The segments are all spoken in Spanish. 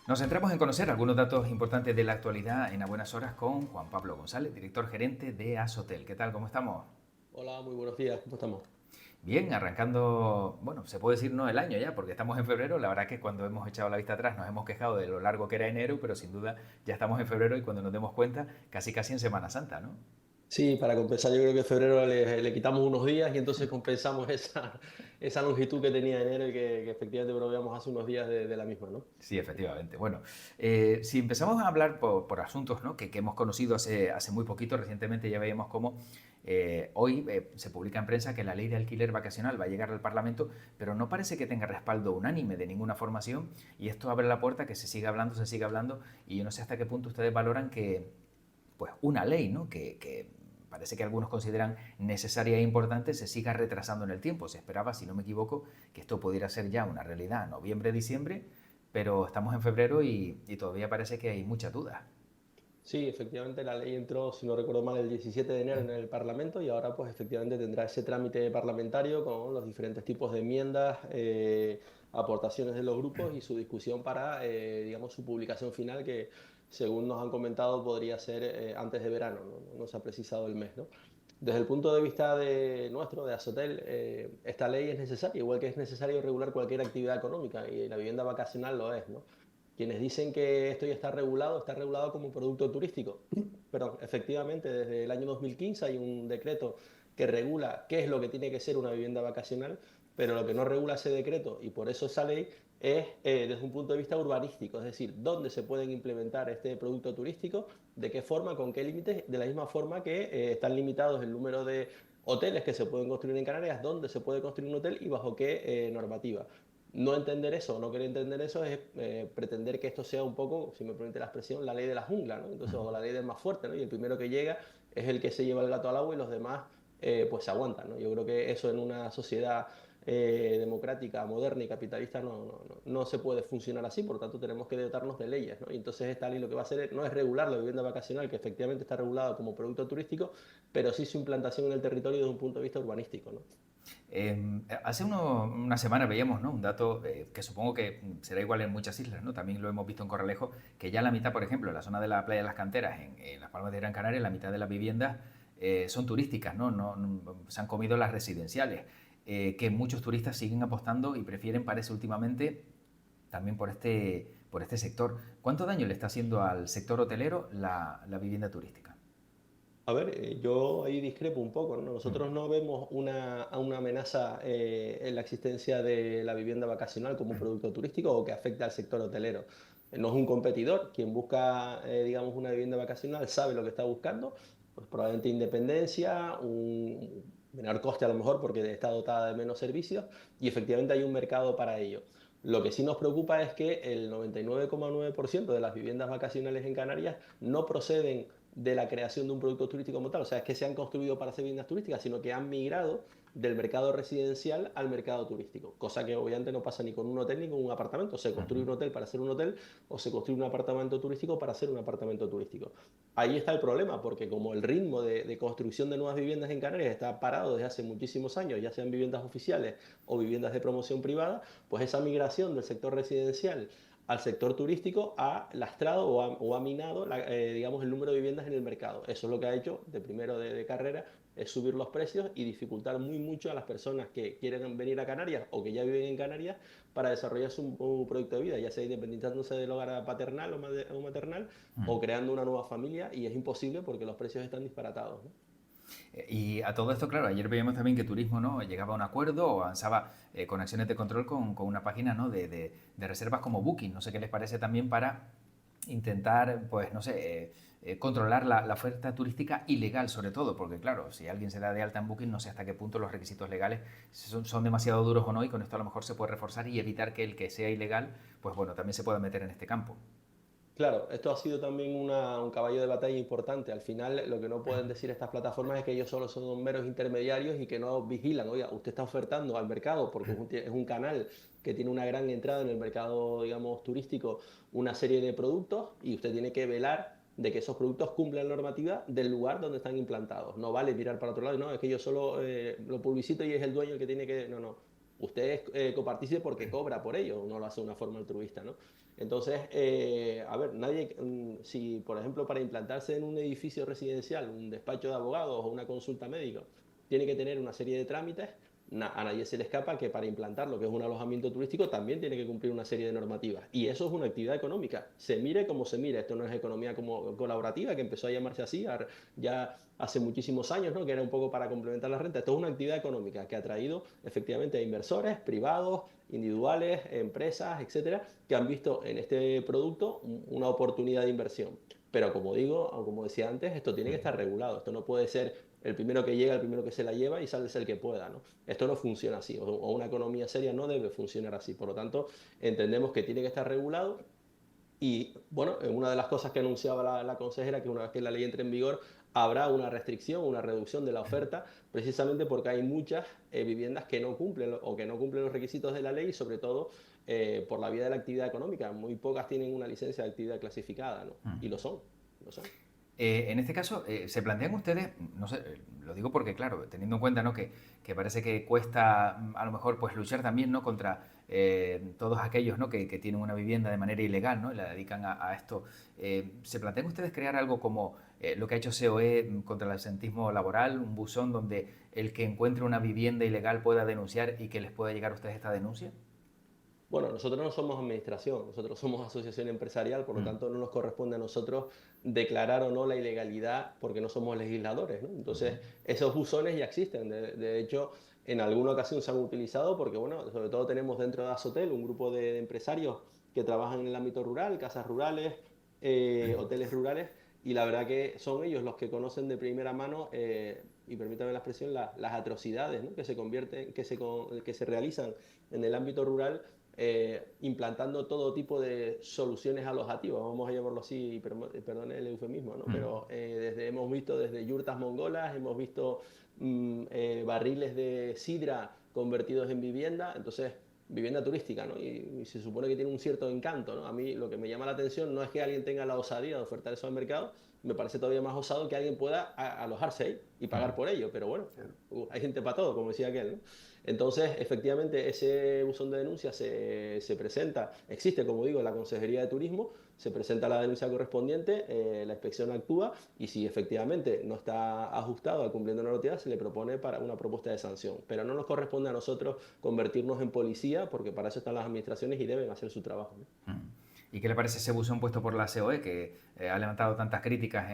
Nos centramos en conocer algunos datos importantes de la actualidad en A Buenas Horas con Juan Pablo González, director gerente de Asotel. ¿Qué tal? ¿Cómo estamos? Hola, muy buenos días, ¿cómo estamos? Bien, arrancando, bueno, se puede decir no el año ya, porque estamos en febrero. La verdad que cuando hemos echado la vista atrás nos hemos quejado de lo largo que era enero, pero sin duda ya estamos en febrero y cuando nos demos cuenta, casi casi en Semana Santa, ¿no? Sí, para compensar, yo creo que en febrero le quitamos unos días y entonces compensamos esa longitud que tenía enero y que efectivamente veíamos hace unos días de la misma, ¿no? Sí, efectivamente. Bueno, si empezamos a hablar por asuntos, ¿no? que hemos conocido hace muy poquito, recientemente ya veíamos cómo hoy se publica en prensa que la ley de alquiler vacacional va a llegar al Parlamento, pero no parece que tenga respaldo unánime de ninguna formación y esto abre la puerta a que se siga hablando y yo no sé hasta qué punto ustedes valoran que pues, una ley, ¿no? que parece que algunos consideran necesaria e importante, se siga retrasando en el tiempo. Se esperaba, si no me equivoco, que esto pudiera ser ya una realidad noviembre-diciembre, pero estamos en febrero y todavía parece que hay muchas dudas. Sí, efectivamente la ley entró, si no recuerdo mal, el 17 de enero en el Parlamento y ahora pues efectivamente tendrá ese trámite parlamentario con los diferentes tipos de enmiendas, aportaciones de los grupos y su discusión para, digamos, su publicación final que, según nos han comentado, podría ser antes de verano, no se ha precisado el mes, ¿no? Desde el punto de vista de nuestro, de Asotel, esta ley es necesaria, igual que es necesario regular cualquier actividad económica y la vivienda vacacional lo es, ¿no? Quienes dicen que esto ya está regulado como producto turístico. Pero efectivamente, desde el año 2015 hay un decreto que regula qué es lo que tiene que ser una vivienda vacacional, pero lo que no regula ese decreto y por eso esa ley es desde un punto de vista urbanístico, es decir, dónde se pueden implementar este producto turístico, de qué forma, con qué límites, de la misma forma que están limitados el número de hoteles que se pueden construir en Canarias, dónde se puede construir un hotel y bajo qué normativa. No entender eso, no querer entender eso es pretender que esto sea un poco, si me permite la expresión, la ley de la jungla, ¿no? Entonces, o la ley del más fuerte, ¿no? Y el primero que llega es el que se lleva el gato al agua y los demás pues se aguantan, ¿no? Yo creo que eso en una sociedad democrática, moderna y capitalista no se puede funcionar así, por lo tanto tenemos que dotarnos de leyes, ¿no? Y entonces esta ley lo que va a hacer no es regular la vivienda vacacional, que efectivamente está regulada como producto turístico, pero sí su implantación en el territorio desde un punto de vista urbanístico, ¿no? Hace una semana veíamos, ¿no? Un dato que supongo que será igual en muchas islas, ¿no? También lo hemos visto en Corralejo, que ya la mitad, por ejemplo, en la zona de la playa de las Canteras, en las Palmas de Gran Canaria, la mitad de las viviendas son turísticas, ¿no? Se han comido las residenciales, que muchos turistas siguen apostando y prefieren, parece últimamente, también por este sector. ¿Cuánto daño le está haciendo al sector hotelero la vivienda turística? A ver, yo ahí discrepo un poco, ¿no? Nosotros no vemos una amenaza en la existencia de la vivienda vacacional como un producto turístico o que afecte al sector hotelero. No es un competidor. Quien busca, digamos, una vivienda vacacional sabe lo que está buscando, pues probablemente independencia, un menor coste a lo mejor porque está dotada de menos servicios y efectivamente hay un mercado para ello. Lo que sí nos preocupa es que el 99,9% de las viviendas vacacionales en Canarias no proceden de la creación de un producto turístico como tal. O sea, es que se han construido para ser viviendas turísticas, sino que han migrado del mercado residencial al mercado turístico, cosa que obviamente no pasa ni con un hotel ni con un apartamento. Se construye un hotel para ser un hotel o se construye un apartamento turístico para ser un apartamento turístico. Ahí está el problema, porque como el ritmo de construcción de nuevas viviendas en Canarias está parado desde hace muchísimos años, ya sean viviendas oficiales o viviendas de promoción privada, pues esa migración del sector residencial al sector turístico ha lastrado o ha minado digamos, el número de viviendas en el mercado. Eso es lo que ha hecho, de primero de carrera, es subir los precios y dificultar muy mucho a las personas que quieren venir a Canarias o que ya viven en Canarias para desarrollar un proyecto de vida, ya sea independizándose del hogar paternal o maternal o creando una nueva familia y es imposible porque los precios están disparatados, ¿no? Y a todo esto, claro, ayer veíamos también que Turismo, ¿no? llegaba a un acuerdo o avanzaba con acciones de control con una página, ¿no? de reservas como Booking. No sé qué les parece también para intentar, pues, no sé, controlar la oferta turística ilegal, sobre todo, porque, claro, si alguien se da de alta en Booking, no sé hasta qué punto los requisitos legales son demasiado duros o no, y con esto a lo mejor se puede reforzar y evitar que el que sea ilegal, pues bueno, también se pueda meter en este campo. Claro, esto ha sido también un caballo de batalla importante. Al final, lo que no pueden decir estas plataformas es que ellos solo son meros intermediarios y que no vigilan. Oiga, usted está ofertando al mercado porque es un canal que tiene una gran entrada en el mercado, digamos, turístico, una serie de productos y usted tiene que velar de que esos productos cumplan la normativa del lugar donde están implantados. No vale mirar para otro lado, no, es que yo solo lo publicito y es el dueño el que tiene que... No, no. Usted es copartícipe porque cobra por ello, no lo hace de una forma altruista, ¿no? Entonces, a ver, nadie, si por ejemplo para implantarse en un edificio residencial, un despacho de abogados o una consulta médica, tiene que tener una serie de trámites, a nadie se le escapa que para implantar lo que es un alojamiento turístico también tiene que cumplir una serie de normativas. Y eso es una actividad económica. Se mire como se mire. Esto no es economía como colaborativa, que empezó a llamarse así ya hace muchísimos años, ¿no? Que era un poco para complementar la renta. Esto es una actividad económica que ha traído efectivamente a inversores privados, individuales, empresas, etcétera, que han visto en este producto una oportunidad de inversión. Pero como digo, o como decía antes, esto tiene que estar regulado. Esto no puede ser el primero que llega, el primero que se la lleva y sale el que pueda, ¿no? Esto no funciona así, o una economía seria no debe funcionar así. Por lo tanto, entendemos que tiene que estar regulado y, bueno, una de las cosas que anunciaba la consejera, que una vez que la ley entre en vigor, habrá una restricción, una reducción de la oferta, precisamente porque hay muchas viviendas que no cumplen o que no cumplen los requisitos de la ley, sobre todo por la vía de la actividad económica. Muy pocas tienen una licencia de actividad clasificada, ¿no? Y lo son, lo son. En este caso, ¿se plantean ustedes, no sé, lo digo porque, claro, teniendo en cuenta, ¿no? que parece que cuesta a lo mejor pues luchar también, ¿no? Contra todos aquellos, ¿no? que tienen una vivienda de manera ilegal, ¿no? Y la dedican a esto. ¿Se plantean ustedes crear algo como lo que ha hecho COE contra el absentismo laboral, un buzón donde el que encuentre una vivienda ilegal pueda denunciar y que les pueda llegar a ustedes esta denuncia? Bueno, nosotros no somos administración, nosotros somos asociación empresarial, por lo Mm. tanto no nos corresponde a nosotros declarar o no la ilegalidad porque no somos legisladores, ¿no? Entonces, esos buzones ya existen, de hecho, en alguna ocasión se han utilizado porque, bueno, sobre todo tenemos dentro de Azotel un grupo de empresarios que trabajan en el ámbito rural, casas rurales, hoteles rurales, y la verdad que son ellos los que conocen de primera mano, y permítame la expresión, las atrocidades, ¿no? que se convierten, que se realizan en el ámbito rural, implantando todo tipo de soluciones alojativas, vamos a llamarlo así, y perdone el eufemismo, ¿no? Pero hemos visto desde yurtas mongolas, hemos visto barriles de sidra convertidos en vivienda, entonces vivienda turística, ¿no? Y se supone que tiene un cierto encanto, ¿no? A mí lo que me llama la atención no es que alguien tenga la osadía de ofertar eso al mercado, me parece todavía más osado que alguien pueda alojarse ahí y pagar por ello, pero bueno, hay gente para todo, como decía aquel, ¿no? Entonces, efectivamente, ese buzón de denuncia se presenta, existe, como digo, en la Consejería de Turismo, se presenta la denuncia correspondiente, la inspección actúa y si efectivamente no está ajustado al cumpliendo la normativa, se le propone para una propuesta de sanción. Pero no nos corresponde a nosotros convertirnos en policía, porque para eso están las administraciones y deben hacer su trabajo, ¿no? ¿Y qué le parece ese buzón puesto por la COE que ha levantado tantas críticas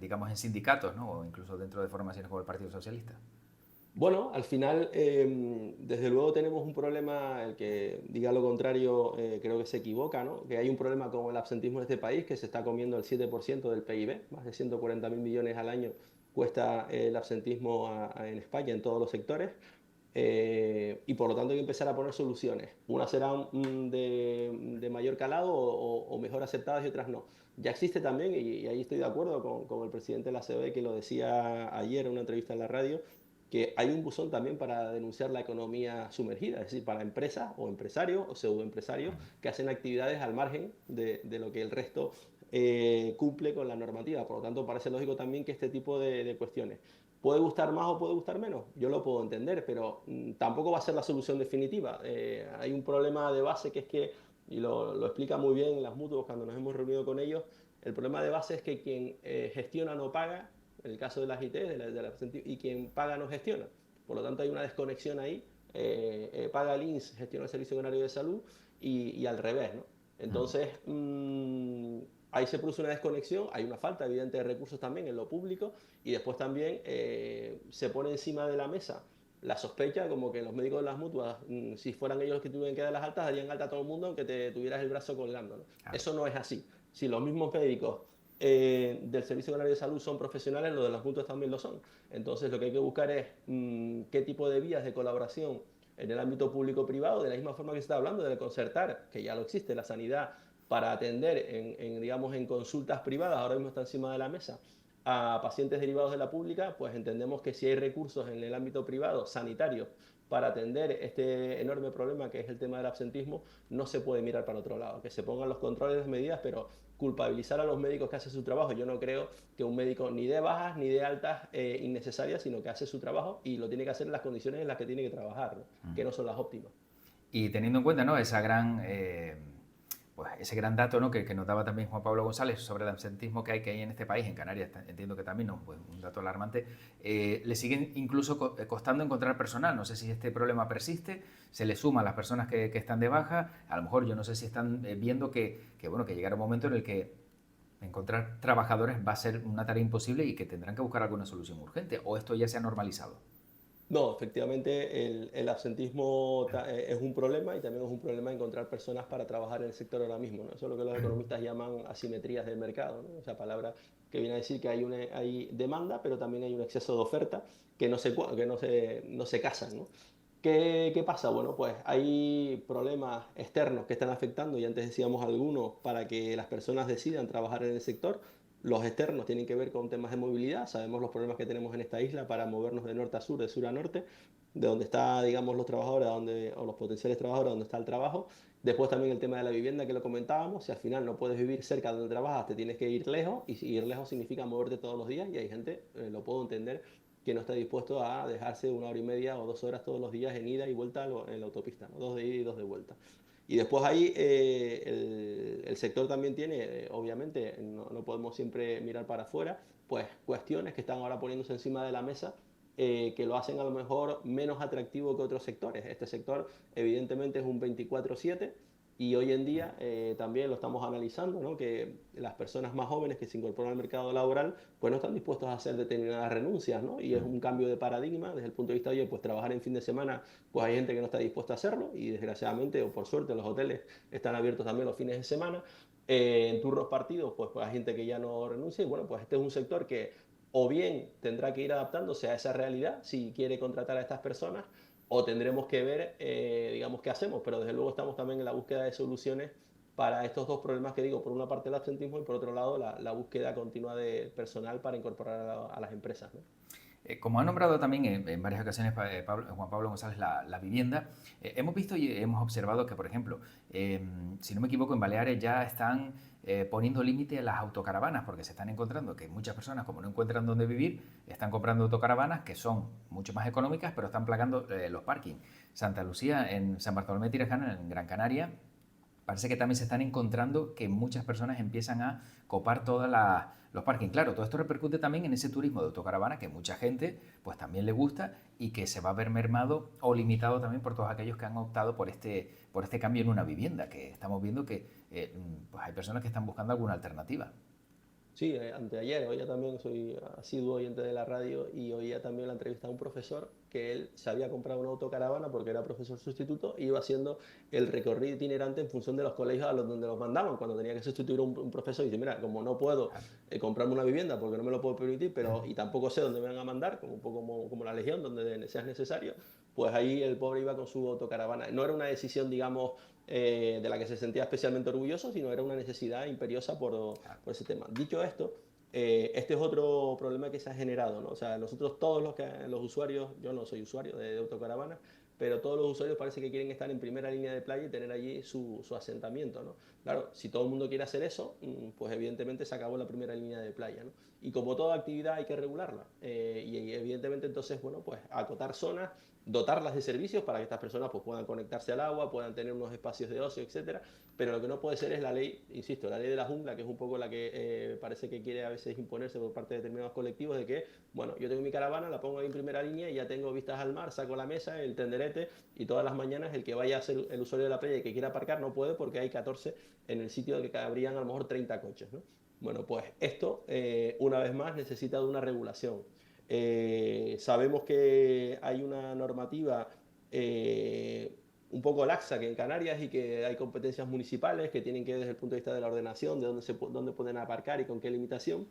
digamos, en sindicatos, ¿no? O incluso dentro de formaciones como el Partido Socialista? Bueno, al final, desde luego tenemos un problema, el que diga lo contrario creo que se equivoca, ¿no? Que hay un problema con el absentismo en este país que se está comiendo el 7% del PIB, más de 140.000 millones al año cuesta el absentismo en España en todos los sectores. Y por lo tanto hay que empezar a poner soluciones. Unas serán de mayor calado o mejor aceptadas y otras no. Ya existe también, y ahí estoy de acuerdo con el presidente de la COE que lo decía ayer en una entrevista en la radio, que hay un buzón también para denunciar la economía sumergida, es decir, para empresas o empresarios o pseudoempresarios que hacen actividades al margen de lo que el resto cumple con la normativa. Por lo tanto, parece lógico también que este tipo de cuestiones puede gustar más o puede gustar menos, yo lo puedo entender, pero tampoco va a ser la solución definitiva. Hay un problema de base que es que, y lo explica muy bien las mutuos cuando nos hemos reunido con ellos, el problema de base es que quien gestiona no paga, en el caso de las IT, y quien paga no gestiona. Por lo tanto, hay una desconexión ahí. Paga el INS, gestiona el Servicio Canario de Salud y al revés, ¿no? Entonces, ahí se produce una desconexión, hay una falta evidente de recursos también en lo público y después también se pone encima de la mesa la sospecha como que los médicos de las mutuas, si fueran ellos los que tuvieran que dar las altas, darían alta a todo el mundo aunque te tuvieras el brazo colgando, ¿no? Claro. Eso no es así. Si los mismos médicos del Servicio Canario de Salud son profesionales, los de las mutuas también lo son. Entonces lo que hay que buscar es qué tipo de vías de colaboración en el ámbito público-privado, de la misma forma que se está hablando de concertar, que ya lo existe, la sanidad para atender digamos, en consultas privadas, ahora mismo está encima de la mesa, a pacientes derivados de la pública, pues entendemos que si hay recursos en el ámbito privado, sanitario, para atender este enorme problema que es el tema del absentismo, no se puede mirar para otro lado. Que se pongan los controles, las medidas, pero culpabilizar a los médicos que hacen su trabajo, yo no creo que un médico ni dé bajas ni dé altas innecesarias, sino que hace su trabajo y lo tiene que hacer en las condiciones en las que tiene que trabajar, ¿no? Que no son las óptimas. Y teniendo en cuenta, ¿no?, esa gran, pues ese gran dato, ¿no?, que nos daba también Juan Pablo González sobre el absentismo que hay en este país, en Canarias, entiendo que también, ¿no?, pues un dato alarmante, le siguen incluso costando encontrar personal. No sé si este problema persiste, se le suma a las personas que están de baja, a lo mejor yo no sé si están viendo bueno, que llegará un momento en el que encontrar trabajadores va a ser una tarea imposible y que tendrán que buscar alguna solución urgente, o esto ya se ha normalizado. No, efectivamente el absentismo es un problema y también es un problema encontrar personas para trabajar en el sector ahora mismo, ¿no? Eso es lo que los economistas llaman asimetrías del mercado, ¿no? Esa palabra que viene a decir que hay demanda, pero también hay un exceso de oferta que no se casan, ¿no? ¿Qué pasa? Bueno, pues hay problemas externos que están afectando, y antes decíamos algunos, para que las personas decidan trabajar en el sector. Los externos tienen que ver con temas de movilidad. Sabemos los problemas que tenemos en esta isla para movernos de norte a sur, de sur a norte, de donde está, digamos, los trabajadores, o los potenciales trabajadores, donde está el trabajo. Después también el tema de la vivienda que lo comentábamos. Si al final no puedes vivir cerca de donde trabajas, te tienes que ir lejos, y si ir lejos significa moverte todos los días, y hay gente, lo puedo entender, que no está dispuesto a dejarse 1 hora y media o 2 horas todos los días en ida y vuelta en la autopista, ¿no? 2 de ida y 2 de vuelta. Y después ahí el sector también tiene, obviamente, no podemos siempre mirar para afuera, pues cuestiones que están ahora poniéndose encima de la mesa, que lo hacen a lo mejor menos atractivo que otros sectores. Este sector evidentemente es un 24/7, y hoy en día también lo estamos analizando, ¿no? Que las personas más jóvenes que se incorporan al mercado laboral pues no están dispuestos a hacer determinadas renuncias, ¿no? Y es un cambio de paradigma desde el punto de vista de, oye, pues trabajar en fin de semana, pues hay gente que no está dispuesta a hacerlo, y desgraciadamente o por suerte los hoteles están abiertos también los fines de semana. En turnos partidos pues hay gente que ya no renuncia, y bueno, pues este es un sector que o bien tendrá que ir adaptándose a esa realidad si quiere contratar a estas personas, o tendremos que ver, digamos, qué hacemos, pero desde luego estamos también en la búsqueda de soluciones para estos dos problemas que digo, por una parte el absentismo y por otro lado la búsqueda continua de personal para incorporar a las empresas, ¿no? Como ha nombrado también en varias ocasiones Juan Pablo González la vivienda, hemos visto y hemos observado que, por ejemplo, si no me equivoco, en Baleares ya están poniendo límite a las autocaravanas, porque se están encontrando que muchas personas, como no encuentran dónde vivir, están comprando autocaravanas que son mucho más económicas, pero están plagando los parkings. Santa Lucía, en San Bartolomé de Tirajana, en Gran Canaria, parece que también se están encontrando que muchas personas empiezan a copar todos los parkings. Claro, todo esto repercute también en ese turismo de autocaravana que mucha gente pues también le gusta y que se va a ver mermado o limitado también por todos aquellos que han optado por este cambio en una vivienda, que estamos viendo que pues hay personas que están buscando alguna alternativa. Sí, anteayer, hoy ya también soy asiduo oyente de la radio, y oía también la entrevista a un profesor que él se había comprado una autocaravana porque era profesor sustituto, e iba haciendo el recorrido itinerante en función de los colegios a los donde los mandaban cuando tenía que sustituir a un profesor, y dice, mira, como no puedo comprarme una vivienda porque no me lo puedo permitir, y tampoco sé dónde me van a mandar, como un poco como la Legión, donde sea necesario, pues ahí el pobre iba con su autocaravana. No era una decisión, digamos, de la que se sentía especialmente orgulloso, sino era una necesidad imperiosa por ese tema. Dicho esto, este es otro problema que se ha generado, ¿no? O sea, nosotros todos los usuarios, yo no soy usuario de autocaravanas, pero todos los usuarios parece que quieren estar en primera línea de playa y tener allí su asentamiento, ¿no? Claro, si todo el mundo quiere hacer eso, pues evidentemente se acabó la primera línea de playa, ¿no? Y como toda actividad hay que regularla. Y evidentemente entonces, bueno, pues acotar zonas, dotarlas de servicios para que estas personas pues, puedan conectarse al agua, puedan tener unos espacios de ocio, etcétera. Pero lo que no puede ser es la ley, insisto, la ley de la jungla, que es un poco la que parece que quiere a veces imponerse por parte de determinados colectivos, de que, bueno, yo tengo mi caravana, la pongo ahí en primera línea y ya tengo vistas al mar, saco la mesa, el tenderete, y todas las mañanas el que vaya a ser el usuario de la playa y que quiera aparcar no puede porque hay 14 en el sitio que cabrían a lo mejor 30 coches, ¿no? Bueno, pues esto, una vez más, necesita de una regulación. Sabemos que hay una normativa un poco laxa que en Canarias, y que hay competencias municipales que tienen que ver desde el punto de vista de la ordenación, de dónde pueden aparcar y con qué limitación,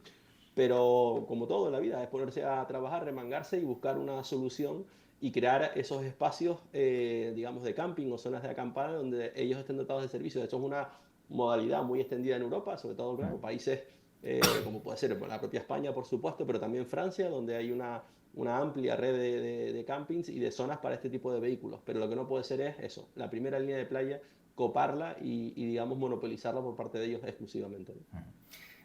pero como todo en la vida, es ponerse a trabajar, remangarse y buscar una solución y crear esos espacios, digamos, de camping o zonas de acampada donde ellos estén dotados de servicios. Esto es una modalidad muy extendida en Europa, sobre todo, claro, países como puede ser la propia España, por supuesto, pero también Francia, donde hay una una amplia red de campings y de zonas para este tipo de vehículos. Pero lo que no puede ser es eso, la primera línea de playa, coparla digamos, monopolizarla por parte de ellos exclusivamente, ¿no?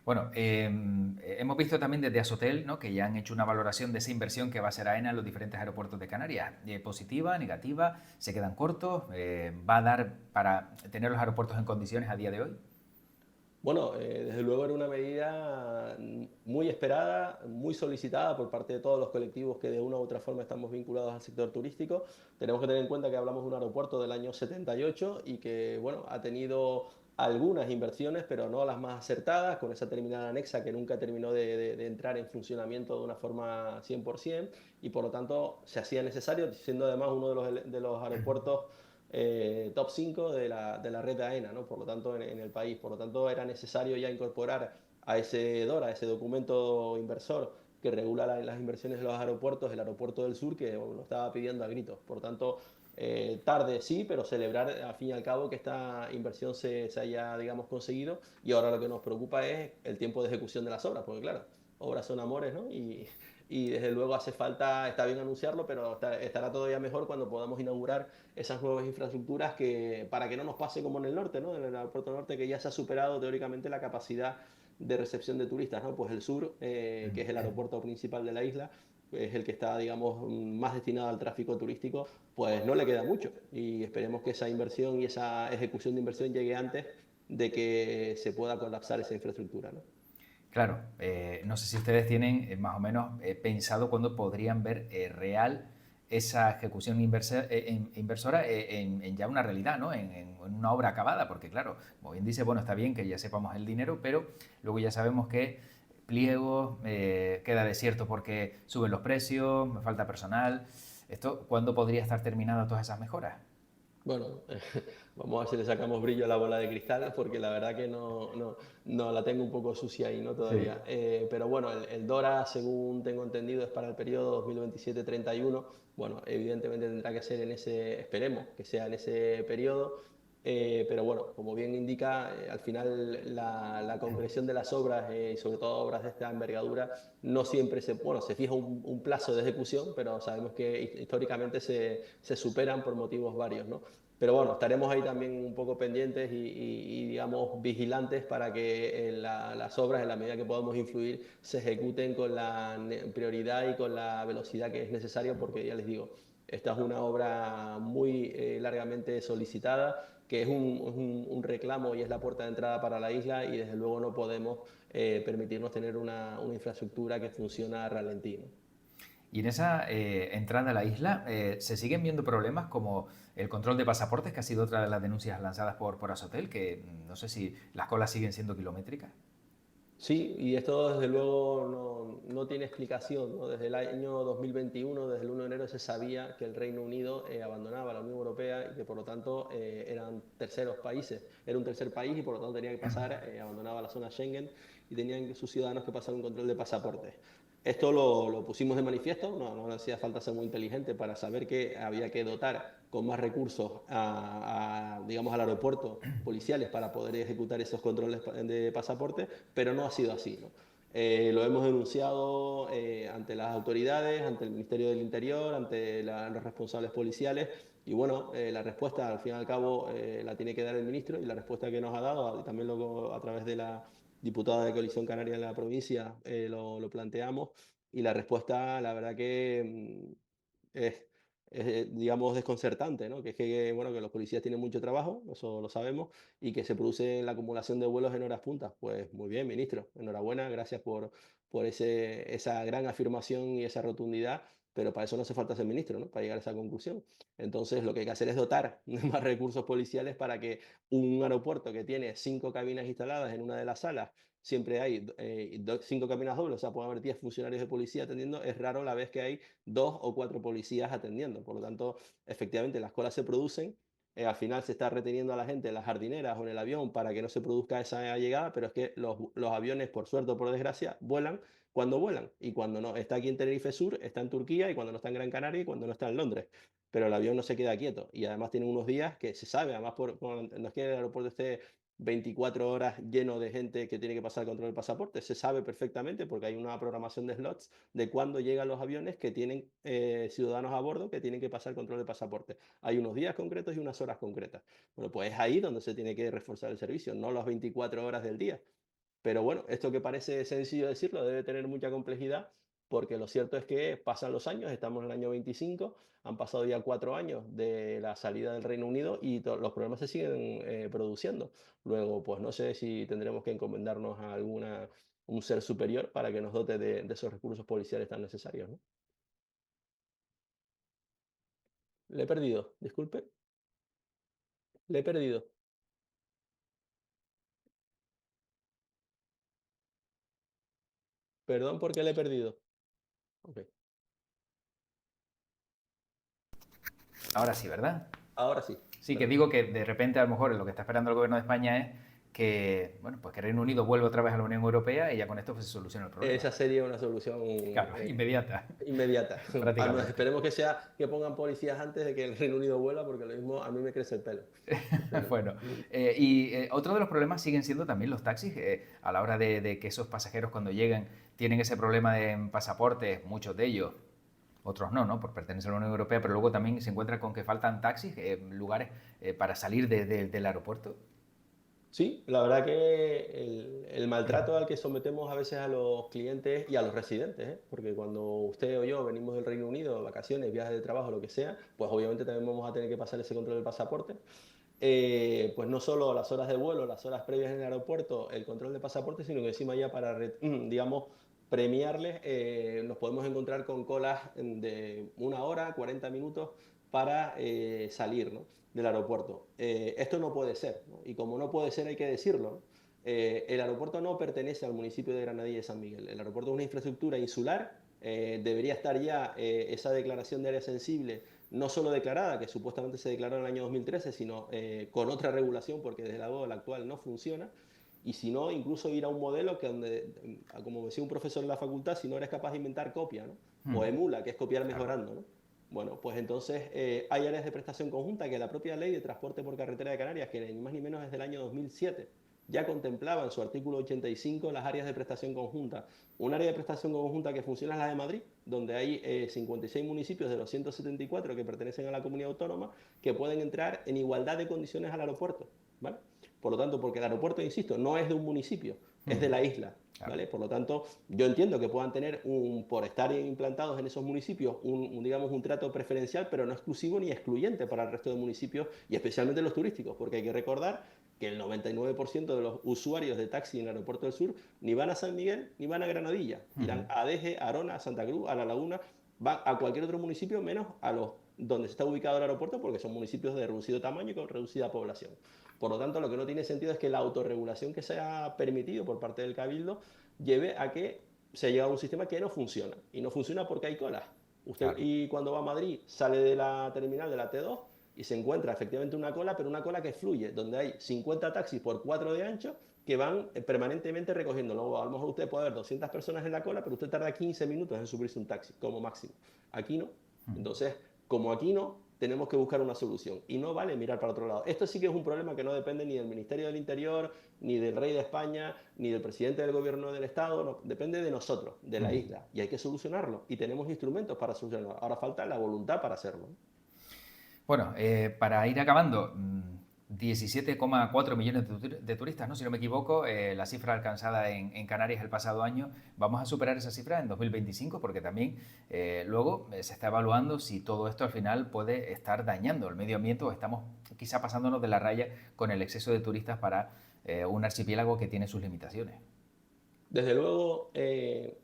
Bueno, hemos visto también desde Asotel, ¿no?, que ya han hecho una valoración de esa inversión que va a ser AENA en los diferentes aeropuertos de Canarias. Positiva, negativa, se quedan cortos, va a dar para tener los aeropuertos en condiciones a día de hoy. Bueno, desde luego era una medida muy esperada, muy solicitada por parte de todos los colectivos que de una u otra forma estamos vinculados al sector turístico. Tenemos que tener en cuenta que hablamos de un aeropuerto del año 78 y que, bueno, ha tenido algunas inversiones, pero no las más acertadas, con esa terminal anexa que nunca terminó de entrar en funcionamiento de una forma 100%, y por lo tanto se hacía necesario, siendo además uno de los aeropuertos top 5 de la red de AENA, ¿no? Por lo tanto, en el país. Por lo tanto, era necesario ya incorporar a ese DORA, ese documento inversor que regula las inversiones de los aeropuertos, el aeropuerto del sur, que bueno, lo estaba pidiendo a gritos. Por lo tanto, tarde sí, pero celebrar al fin y al cabo que esta inversión se haya, digamos, conseguido. Y ahora lo que nos preocupa es el tiempo de ejecución de las obras, porque claro, obras son amores, ¿no? Y desde luego hace falta, está bien anunciarlo, pero estará todavía mejor cuando podamos inaugurar esas nuevas infraestructuras para que no nos pase como en el norte, ¿no? En el aeropuerto norte, que ya se ha superado teóricamente la capacidad de recepción de turistas, ¿no? Pues el sur, que es el aeropuerto principal de la isla, es el que está, digamos, más destinado al tráfico turístico, pues no le queda mucho. Y esperemos que esa inversión y esa ejecución de inversión llegue antes de que se pueda colapsar esa infraestructura, ¿no? Claro, no sé si ustedes tienen más o menos pensado cuándo podrían ver real esa ejecución inversora en ya una realidad, ¿no? En una obra acabada, porque claro, como bien dice, bueno, está bien que ya sepamos el dinero, pero luego ya sabemos que pliego, queda desierto porque suben los precios, me falta personal. ¿Esto cuándo podría estar terminada todas esas mejoras? Bueno, vamos a ver si le sacamos brillo a la bola de cristal, porque la verdad que no la tengo un poco sucia ahí, ¿no? Sí. Todavía. Pero bueno, el DORA, según tengo entendido, es para el periodo 2027-31. Bueno, evidentemente tendrá que ser en ese, esperemos que sea en ese periodo. Pero bueno, como bien indica, al final la concreción de las obras, y sobre todo obras de esta envergadura, no siempre bueno, se fija un plazo de ejecución, pero sabemos que históricamente se superan por motivos varios, ¿no? Pero bueno, estaremos ahí también un poco pendientes digamos, vigilantes para que las obras, en la medida que podamos influir, se ejecuten con la prioridad y con la velocidad que es necesario, porque ya les digo, esta es una obra muy largamente solicitada, que es un reclamo y es la puerta de entrada para la isla, y desde luego no podemos permitirnos tener una infraestructura que funciona a ralentí, ¿no? Y en esa entrada a la isla se siguen viendo problemas como el control de pasaportes, que ha sido otra de las denuncias lanzadas por Asotel, que no sé si las colas siguen siendo kilométricas. Sí, y esto desde luego no tiene explicación, ¿no? Desde el año 2021, desde el 1 de enero, se sabía que el Reino Unido abandonaba la Unión Europea y que por lo tanto eran terceros países. Era un tercer país y por lo tanto tenía que pasar, abandonaba la zona Schengen y tenían sus ciudadanos que pasar un control de pasaportes. Esto lo pusimos de manifiesto, no hacía falta ser muy inteligente para saber que había que dotar con más recursos digamos, al aeropuerto policiales para poder ejecutar esos controles de pasaporte, pero no ha sido así, ¿no? Lo hemos denunciado ante las autoridades, ante el Ministerio del Interior, ante los responsables policiales, y bueno, la respuesta al fin y al cabo la tiene que dar el ministro, y la respuesta que nos ha dado, también luego a través de la diputada de Coalición Canaria en la provincia, lo planteamos, y la respuesta, la verdad que es, digamos, desconcertante, ¿no? Que es que, bueno, que los policías tienen mucho trabajo, eso lo sabemos, y que se produce la acumulación de vuelos en horas puntas. Pues muy bien, ministro, enhorabuena, gracias por esa gran afirmación y esa rotundidad, pero para eso no hace falta ser ministro, ¿no? Para llegar a esa conclusión. Entonces, lo que hay que hacer es dotar de más recursos policiales para que un aeropuerto que tiene 5 cabinas instaladas en una de las salas, siempre hay 5 cabinas dobles, o sea, puede haber 10 funcionarios de policía atendiendo. Es raro la vez que hay 2 o 4 policías atendiendo. Por lo tanto, efectivamente, las colas se producen. Al final se está reteniendo a la gente en las jardineras o en el avión para que no se produzca esa llegada, pero es que los aviones, por suerte o por desgracia, vuelan cuando vuelan. Y cuando no está aquí en Tenerife Sur, está en Turquía, y cuando no está en Gran Canaria, y cuando no está en Londres. Pero el avión no se queda quieto. Y además tiene unos días que se sabe, además no es que el aeropuerto esté 24 horas lleno de gente que tiene que pasar el control del pasaporte. Se sabe perfectamente porque hay una programación de slots de cuándo llegan los aviones que tienen ciudadanos a bordo que tienen que pasar el control del pasaporte. Hay unos días concretos y unas horas concretas. Bueno, pues es ahí donde se tiene que reforzar el servicio, no las 24 horas del día. Pero bueno, esto que parece sencillo decirlo debe tener mucha complejidad porque lo cierto es que pasan los años, estamos en el año 25, han pasado ya 4 años de la salida del Reino Unido y los problemas se siguen produciendo. Luego, pues no sé si tendremos que encomendarnos a un ser superior para que nos dote de esos recursos policiales tan necesarios, ¿no? Le he perdido, disculpe, le he perdido. Perdón porque le he perdido. Ok, Ahora sí, ¿verdad? ahora sí, Sí, que perfecto. digo que de repente a lo mejor lo que está esperando el gobierno de España es que, bueno, pues que Reino Unido vuelva otra vez a la Unión Europea y ya con esto pues, se soluciona el problema. Esa sería una solución Claro, inmediata, inmediata. prácticamente. Esperemos que sea que pongan policías antes de que el Reino Unido vuela, porque lo mismo a mí me crece el pelo. Pero, Bueno, otro de los problemas siguen siendo también los taxis, a la hora de que esos pasajeros cuando llegan tienen ese problema de pasaportes, muchos de ellos, otros no, ¿no? Por pertenecer a la Unión Europea, pero luego también se encuentra con que faltan taxis, lugares para salir del aeropuerto. sí, la verdad que el maltrato al que sometemos a veces a los clientes y a los residentes, ¿eh? Porque cuando usted o yo venimos del Reino Unido, de vacaciones, viajes de trabajo, lo que sea, pues obviamente también vamos a tener que pasar ese control del pasaporte. Pues no solo las horas de vuelo, las horas previas en el aeropuerto, el control de pasaporte, sino que encima ya para, digamos, premiarles, nos podemos encontrar con colas de 1 hora, 40 minutos para salir, ¿no?, del aeropuerto. Esto no puede ser, ¿no? Y como no puede ser hay que decirlo, ¿no? El aeropuerto no pertenece al municipio de Granadilla y San Miguel. El aeropuerto es una infraestructura insular, debería estar ya esa declaración de área sensible no solo declarada, que supuestamente se declaró en el año 2013, sino con otra regulación, porque desde la actual no funciona. Y si no, incluso ir a un modelo que donde, como decía un profesor en la facultad, si no eres capaz de inventar copia, ¿no?, o emula, que es copiar Claro. mejorando, ¿no? Bueno, pues entonces hay áreas de prestación conjunta que la propia ley de transporte por carretera de Canarias, que ni más ni menos es del año 2007, ya contemplaba en su artículo 85 las áreas de prestación conjunta. Un área de prestación conjunta que funciona es la de Madrid, donde hay 56 municipios de los 174 que pertenecen a la comunidad autónoma que pueden entrar en igualdad de condiciones al aeropuerto, ¿vale? Por lo tanto, porque el aeropuerto, insisto, no es de un municipio, es de la isla, Claro. ¿vale? Por lo tanto, yo entiendo que puedan tener, por estar implantados en esos municipios, digamos, un trato preferencial, pero no exclusivo ni excluyente para el resto de municipios y especialmente los turísticos, porque hay que recordar que el 99% de los usuarios de taxi en el aeropuerto del sur ni van a San Miguel ni van a Granadilla, irán a Adeje, a Arona, a Santa Cruz, a La Laguna, van a cualquier otro municipio menos a los donde está ubicado el aeropuerto porque son municipios de reducido tamaño y con reducida población. Por lo tanto, lo que no tiene sentido es que la autorregulación que se ha permitido por parte del Cabildo lleve a que se llegue a un sistema que no funciona. Y no funciona porque hay colas. Usted, Claro. y cuando va a Madrid, sale de la terminal de la T2 y se encuentra efectivamente una cola, pero una cola que fluye, donde hay 50 taxis por 4 de ancho que van permanentemente recogiendo. Luego, a lo mejor usted puede ver 200 personas en la cola, pero usted tarda 15 minutos en subirse un taxi, como máximo. Aquí no. Entonces, como aquí no, tenemos que buscar una solución. Y no vale mirar para otro lado. Esto sí que es un problema que no depende ni del Ministerio del Interior, ni del Rey de España, ni del presidente del Gobierno del Estado. No, depende de nosotros, de la isla. Y hay que solucionarlo. Y tenemos instrumentos para solucionarlo. Ahora falta la voluntad para hacerlo. Bueno, para ir acabando, 17,4 millones de turistas, ¿no? Si no me equivoco, la cifra alcanzada en Canarias el pasado año. Vamos a superar esa cifra en 2025 porque también luego se está evaluando si todo esto al final puede estar dañando el medio ambiente o estamos quizá pasándonos de la raya con el exceso de turistas para un archipiélago que tiene sus limitaciones. Desde luego,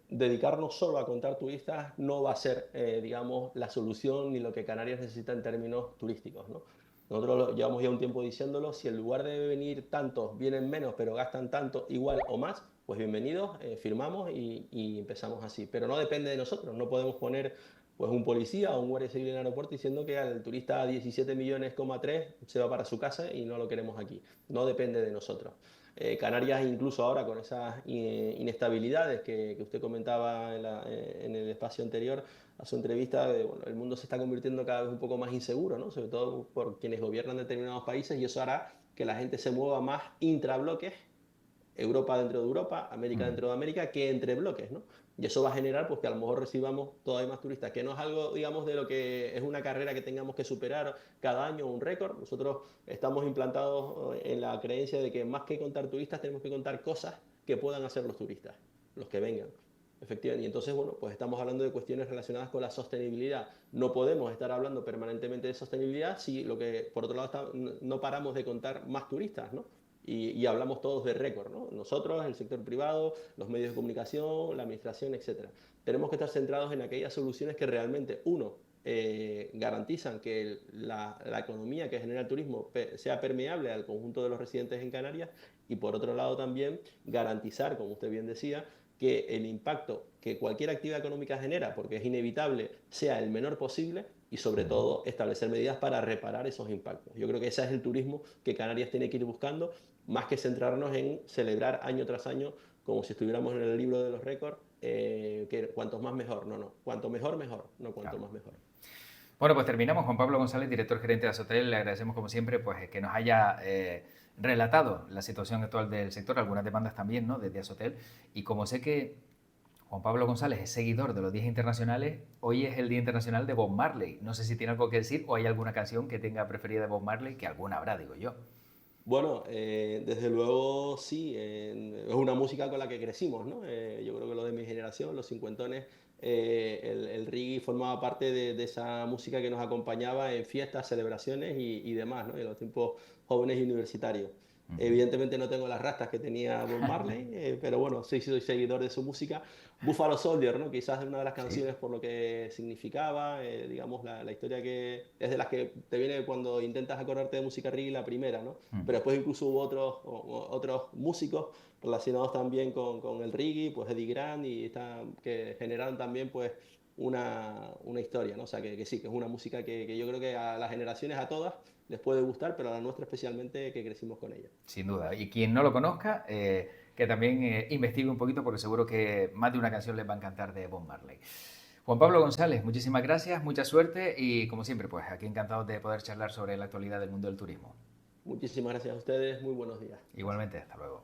dedicarnos solo a contar turistas no va a ser, digamos, la solución ni lo que Canarias necesita en términos turísticos, ¿no? Nosotros llevamos ya un tiempo diciéndolo, si en lugar de venir tantos, vienen menos, pero gastan tanto, igual o más, pues bienvenidos, firmamos y empezamos así. Pero no depende de nosotros, no podemos poner pues un policía o un guardia civil en el aeropuerto diciendo que al turista 17 millones, 3 se va para su casa y no lo queremos aquí. No depende de nosotros. Canarias, incluso ahora con esas inestabilidades que usted comentaba en el espacio anterior a su entrevista, bueno, el mundo se está convirtiendo cada vez un poco más inseguro, ¿no? Sobre todo por quienes gobiernan determinados países, y eso hará que la gente se mueva más intrabloques, Europa dentro de Europa, América dentro de América, que entre bloques, ¿no? Y eso va a generar pues, que a lo mejor recibamos todavía más turistas, que no es algo, digamos, de lo que es una carrera que tengamos que superar cada año, un récord. Nosotros estamos implantados en la creencia de que más que contar turistas, tenemos que contar cosas que puedan hacer los turistas, los que vengan. Efectivamente, y entonces, bueno, pues estamos hablando de cuestiones relacionadas con la sostenibilidad. No podemos estar hablando permanentemente de sostenibilidad si lo que, por otro lado, no paramos de contar más turistas, ¿no? Y hablamos todos de récord, ¿no? Nosotros, el sector privado, los medios de comunicación, la administración, etcétera. Tenemos que estar centrados en aquellas soluciones que realmente, uno, garantizan que la economía que genera el turismo sea permeable al conjunto de los residentes en Canarias y por otro lado también garantizar, como usted bien decía, que el impacto que cualquier actividad económica genera, porque es inevitable, sea el menor posible y sobre todo establecer medidas para reparar esos impactos. Yo creo que ese es el turismo que Canarias tiene que ir buscando, más que centrarnos en celebrar año tras año como si estuviéramos en el libro de los récords, que cuantos más mejor, no, cuanto mejor, mejor, no cuanto más mejor. Bueno, pues terminamos. Juan Pablo González, director gerente de Azotel. Le agradecemos, como siempre, pues, que nos haya relatado la situación actual del sector, algunas demandas también, ¿no?, desde Azotel. Y como sé que Juan Pablo González es seguidor de los días internacionales, hoy es el Día Internacional de Bob Marley. No sé si tiene algo que decir o hay alguna canción que tenga preferida de Bob Marley, que alguna habrá, digo yo. Bueno, desde luego sí, es una música con la que crecimos, ¿no? Yo creo que lo de mi generación, los cincuentones, el reggae formaba parte de esa música que nos acompañaba en fiestas, celebraciones y demás, ¿no? En los tiempos jóvenes y universitarios. Evidentemente no tengo las rastas que tenía Bob Marley, pero bueno, sí soy seguidor de su música. Buffalo Soldier, ¿no? Quizás es una de las Sí. canciones por lo que significaba, digamos, la historia que es de las que te viene cuando intentas acordarte de música reggae, la primera, ¿no? Pero después incluso hubo otros músicos relacionados también con el reggae, pues Eddie Grant, que generaron también pues una historia, ¿no? O sea, que sí, que es una música que yo creo que a las generaciones, a todas, les puede gustar, pero a la nuestra especialmente, que crecimos con ella. Sin duda. Y quien no lo conozca, que también investigue un poquito, porque seguro que más de una canción les va a encantar de Bob Marley. Juan Pablo González, muchísimas gracias, mucha suerte y como siempre, pues aquí encantados de poder charlar sobre la actualidad del mundo del turismo. Muchísimas gracias a ustedes, muy buenos días. Igualmente, hasta luego.